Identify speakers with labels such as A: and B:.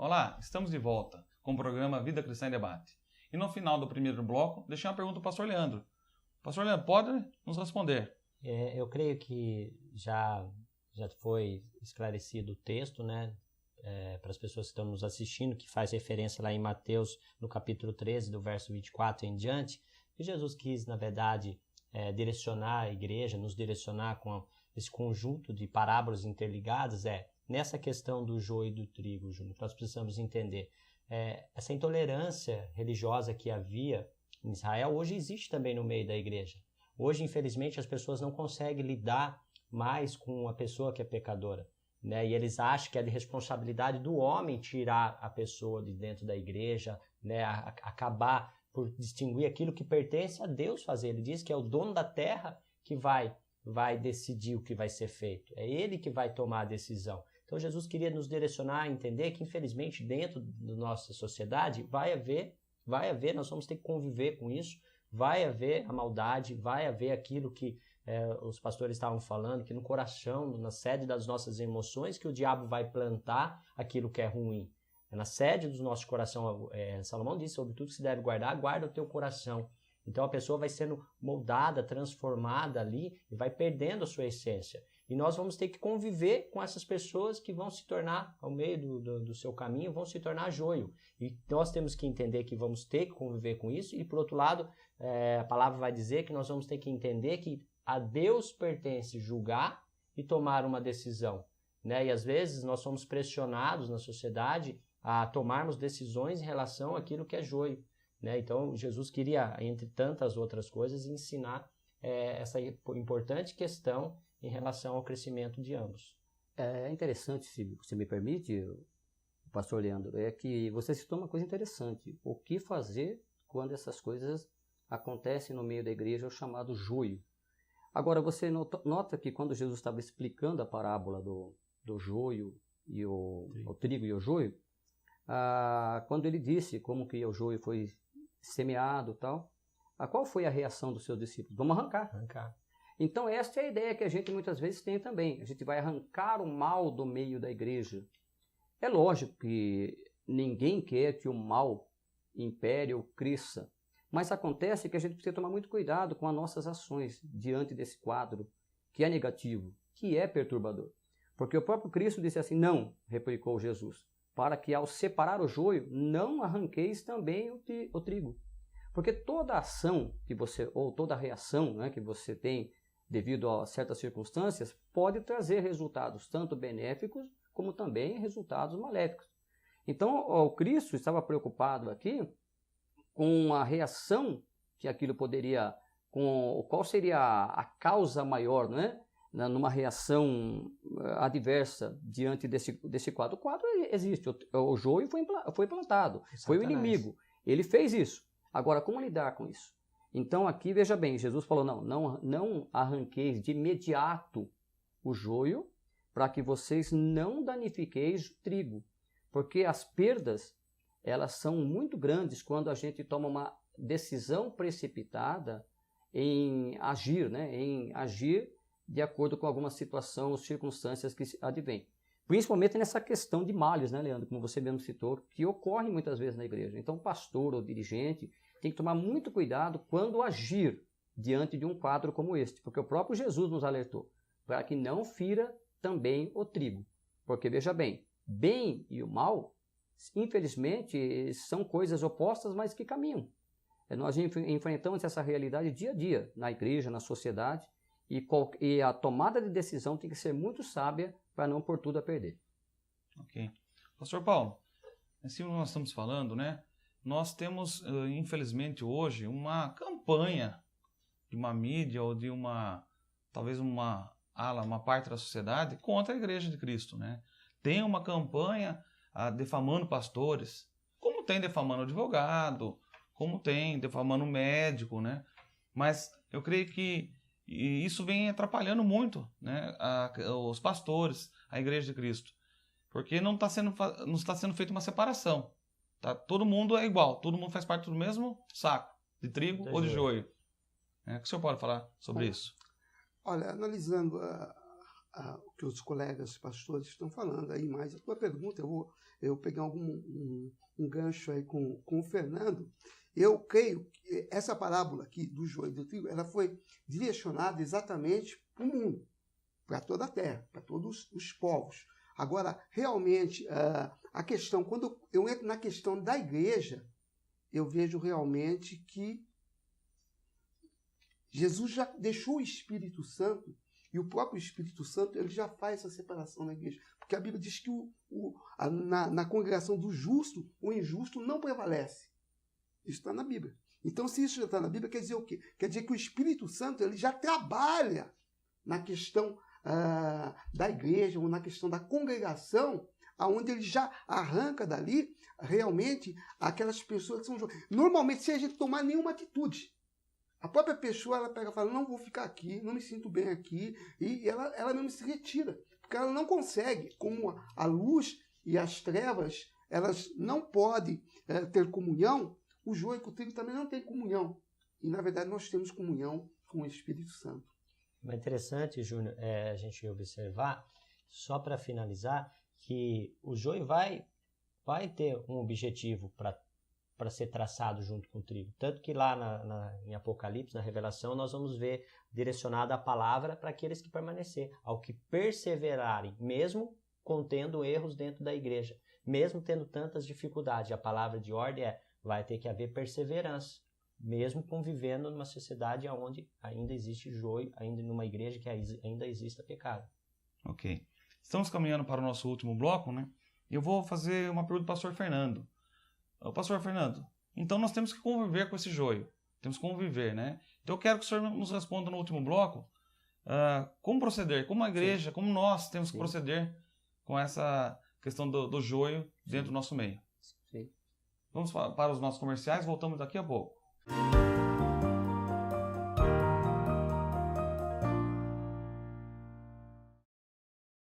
A: Olá, estamos de volta com o programa Vida Cristã em Debate. E no final do primeiro bloco, deixei uma pergunta para o pastor Leandro. Pastor Leandro, pode nos responder?
B: Eu creio que já foi esclarecido o texto, né? Para as pessoas que estão nos assistindo, que faz referência lá em Mateus, no capítulo 13, do verso 24 em diante, que Jesus quis, na verdade, direcionar a igreja, nos direcionar com esse conjunto de parábolas interligadas, nessa questão do joio e do trigo, Júnior, que nós precisamos entender. Essa intolerância religiosa que havia em Israel, hoje existe também no meio da igreja. Hoje, infelizmente, as pessoas não conseguem lidar mais com a pessoa que é pecadora, né? E eles acham que é de responsabilidade do homem tirar a pessoa de dentro da igreja, né? Acabar por distinguir aquilo que pertence a Deus fazer. Ele diz que é o dono da terra que vai decidir o que vai ser feito. É ele que vai tomar a decisão. Então, Jesus queria nos direcionar a entender que, infelizmente, dentro da nossa sociedade, vai haver, nós vamos ter que conviver com isso, vai haver a maldade, vai haver aquilo que os pastores estavam falando, que no coração, na sede das nossas emoções, que o diabo vai plantar aquilo que é ruim. É na sede do nosso coração, Salomão disse, sobre tudo que se deve guardar, guarda o teu coração. Então a pessoa vai sendo moldada, transformada ali e vai perdendo a sua essência. E nós vamos ter que conviver com essas pessoas que vão se tornar, ao meio do seu caminho, vão se tornar joio. E nós temos que entender que vamos ter que conviver com isso. E por outro lado, a palavra vai dizer que nós vamos ter que entender que a Deus pertence julgar e tomar uma decisão, né? E às vezes nós somos pressionados na sociedade a tomarmos decisões em relação àquilo que é joio, né? Então Jesus queria, entre tantas outras coisas, ensinar essa importante questão em relação ao crescimento de ambos.
C: É interessante, se você me permite, pastor Leandro, é que você citou uma coisa interessante. O que fazer quando essas coisas acontecem no meio da igreja, o chamado joio? Agora, você nota que quando Jesus estava explicando a parábola do joio e o trigo e o joio, quando ele disse como que o joio foi semeado e tal, qual foi a reação dos seus discípulos? Vamos arrancar. Então, esta é a ideia que a gente muitas vezes tem também. A gente vai arrancar o mal do meio da igreja. É lógico que ninguém quer que o mal impere ou cresça. Mas acontece que a gente precisa tomar muito cuidado com as nossas ações diante desse quadro que é negativo, que é perturbador. Porque o próprio Cristo disse assim, não, replicou Jesus, para que ao separar o joio, não arranqueis também o trigo. Porque toda ação que você, ou toda reação, né, que você tem devido a certas circunstâncias, pode trazer resultados tanto benéficos como também resultados maléficos. Então, o Cristo estava preocupado aqui com a reação que aquilo poderia, qual seria a causa maior, né? Numa reação adversa diante desse quadro. O quadro existe, o joio foi plantado, foi o inimigo, ele fez isso. Agora, como lidar com isso? Então aqui, veja bem, Jesus falou, não arranqueis de imediato o joio, para que vocês não danifiqueis o trigo, porque as perdas elas são muito grandes quando a gente toma uma decisão precipitada em agir, né? Em agir de acordo com alguma situação ou circunstâncias que advêm. Principalmente nessa questão de males, né, Leandro? Como você mesmo citou, que ocorre muitas vezes na igreja. Então, o pastor ou dirigente tem que tomar muito cuidado quando agir diante de um quadro como este, porque o próprio Jesus nos alertou para que não fira também o trigo. Porque, veja bem e o mal, infelizmente, são coisas opostas, mas que caminham. Nós enfrentamos essa realidade dia a dia, na igreja, na sociedade, e a tomada de decisão tem que ser muito sábia para não pôr tudo a perder.
A: Ok. Pastor Paulo, assim como nós estamos falando, né? Nós temos, infelizmente, hoje, uma campanha de uma mídia ou de talvez uma parte da sociedade contra a Igreja de Cristo, né? Tem uma campanha defamando pastores, como tem defamando advogado, como tem defamando médico, né? Mas eu creio que isso vem atrapalhando muito, né, os pastores, a Igreja de Cristo, porque não está sendo feita uma separação. Tá? Todo mundo é igual, todo mundo faz parte do mesmo saco, de trigo ou de joio. O que o senhor pode falar sobre isso?
D: Olha, analisando o que os colegas pastores estão falando aí, mas a tua pergunta, eu pegar um gancho aí com o Fernando. Eu creio que essa parábola aqui do joio e do trigo, ela foi direcionada exatamente para o mundo, para toda a terra, para todos os povos. Agora, realmente, a questão, quando eu entro na questão da igreja, eu vejo realmente que Jesus já deixou o Espírito Santo, e o próprio Espírito Santo ele já faz essa separação na igreja. Porque a Bíblia diz que na congregação do justo, o injusto não prevalece. Isso está na Bíblia. Então, se isso já está na Bíblia, quer dizer o quê? Quer dizer que o Espírito Santo ele já trabalha na questão da igreja, ou na questão da congregação, onde ele já arranca dali, realmente, aquelas pessoas que são... Normalmente, sem a gente tomar nenhuma atitude. A própria pessoa, ela pega e fala, não vou ficar aqui, não me sinto bem aqui, e ela mesmo se retira, porque ela não consegue, como a luz e as trevas, elas não podem ter comunhão, o joio e o trigo também não tem comunhão. E, na verdade, nós temos comunhão com o Espírito Santo.
B: É interessante, Júnior, a gente observar, só para finalizar, que o joio vai ter um objetivo para ser traçado junto com o trigo. Tanto que lá em Apocalipse, na Revelação, nós vamos ver direcionada a palavra para aqueles que permanecer, ao que perseverarem, mesmo contendo erros dentro da igreja, mesmo tendo tantas dificuldades. A palavra de ordem vai ter que haver perseverança, mesmo convivendo numa sociedade onde ainda existe joio, ainda numa igreja que ainda exista pecado.
A: Ok. Estamos caminhando para o nosso último bloco, né? Eu vou fazer uma pergunta para o pastor Fernando. Pastor Fernando, então nós temos que conviver com esse joio. Temos que conviver, né? Então eu quero que o senhor nos responda no último bloco como proceder, como a igreja, como nós temos que proceder com essa questão do joio dentro do nosso meio.
C: Sim.
A: Vamos para os nossos comerciais, voltamos daqui a pouco.